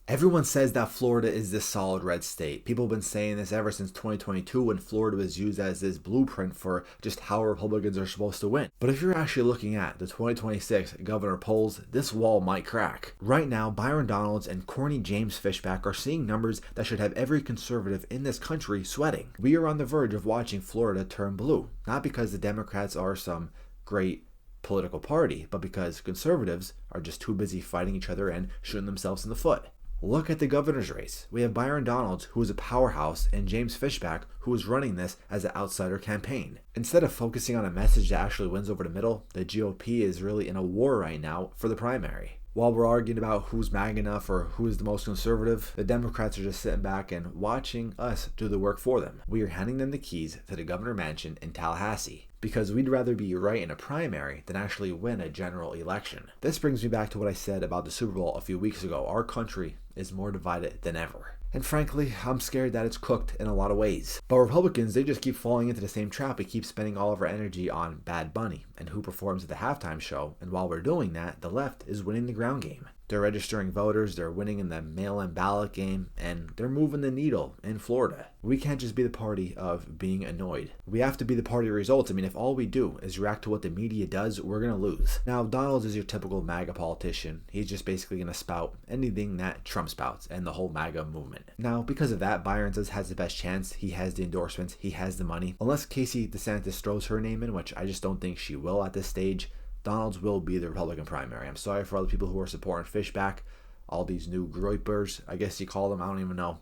Everyone says that Florida is this solid red state. People have been saying this ever since 2022 when Florida was used as this blueprint for just how Republicans are supposed to win. But if you're actually looking at the 2026 governor polls, this wall might crack. Right now, Byron Donald and corny James Fishback are seeing numbers that should have every conservative in this country sweating. We are on the verge of watching Florida turn blue, not because the Democrats are some great political party, but because conservatives are just too busy fighting each other and shooting themselves in the foot. Look at the governor's race. We have Byron Donald, who is a powerhouse, and James Fishback, who is running this as an outsider campaign. Instead of focusing on a message that actually wins over the middle, the GOP is really in a war right now for the primary. While we're arguing about who's MAGA enough or who is the most conservative, the Democrats are just sitting back and watching us do the work for them. We are handing them the keys to the governor mansion in Tallahassee, because we'd rather be right in a primary than actually win a general election. This brings me back to what I said about the Super Bowl a few weeks ago. Our country is more divided than ever. And frankly, I'm scared that it's cooked in a lot of ways. But Republicans, they just keep falling into the same trap. We keep spending all of our energy on Bad Bunny and who performs at the halftime show. And while we're doing that, the left is winning the ground game. They're registering voters, they're winning in the mail-in ballot game, and they're moving the needle in Florida. We can't just be the party of being annoyed. We have to be the party of results. I mean, if all we do is react to what the media does, we're going to lose. Now, Donald is your typical MAGA politician. He's just basically going to spout anything that Trump spouts and the whole MAGA movement. Now, because of that, Byron has the best chance. He has the endorsements. He has the money. Unless Casey DeSantis throws her name in, which I just don't think she will at this stage, Donald's will be the Republican primary. I'm sorry for all the people who are supporting Fishback, all these new groypers, I guess you call them, I don't even know.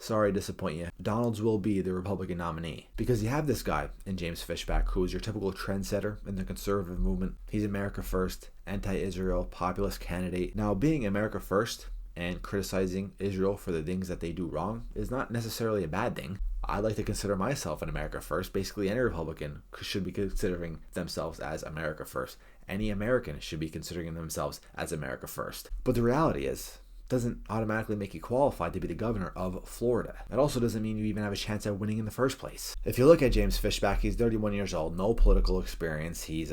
Sorry to disappoint you. Donald's will be the Republican nominee. Because you have this guy in James Fishback who is your typical trendsetter in the conservative movement. He's America First, anti-Israel, populist candidate. Now, being America First and criticizing Israel for the things that they do wrong is not necessarily a bad thing. I like to consider myself an America First. Basically, any Republican should be considering themselves as America First. Any American should be considering themselves as America First. But the reality is, it doesn't automatically make you qualified to be the governor of Florida. That also doesn't mean you even have a chance at winning in the first place. If you look at James Fishback, he's 31 years old, no political experience. He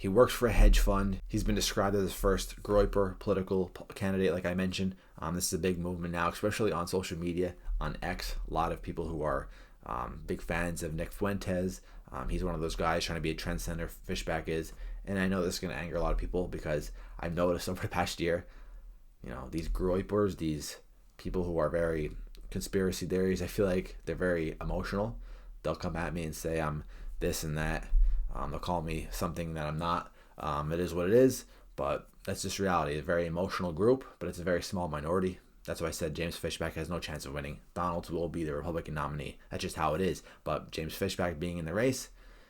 works for a hedge fund. He's been described as the first groyper political candidate, like I mentioned. This is a big movement now, especially on social media, on X. A lot of people who are big fans of Nick Fuentes. He's one of those guys trying to be a trendsetter. Fishback is. And I know this is going to anger a lot of people because I've noticed over the past year, these groypers, these people who are very conspiracy theories, I feel like they're very emotional. They'll come at me and say I'm this and that. They'll call me something that I'm not. It is what it is, but that's just reality. It's a very emotional group, but it's a very small minority. That's why I said James Fishback has no chance of winning. Donald will be the Republican nominee. That's just how it is. But James Fishback being in the race,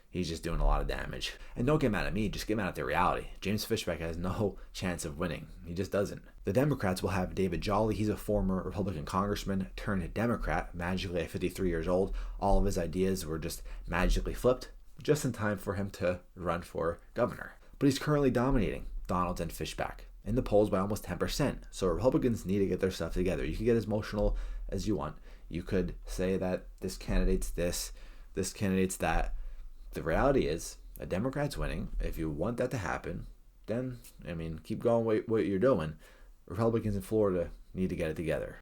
he's just doing a lot of damage. And don't get mad at me, just get mad at the reality. James Fishback has no chance of winning. He just doesn't. The Democrats will have David Jolly. He's a former Republican congressman turned Democrat, magically at 53 years old. All of his ideas were just magically flipped, just in time for him to run for governor. But he's currently dominating Donald and Fishback in the polls by almost 10%. So Republicans need to get their stuff together. You can get as emotional as you want. You could say that this candidate's this candidate's that. The reality is, a Democrat's winning. If you want that to happen, then, keep going what you're doing. Republicans in Florida need to get it together.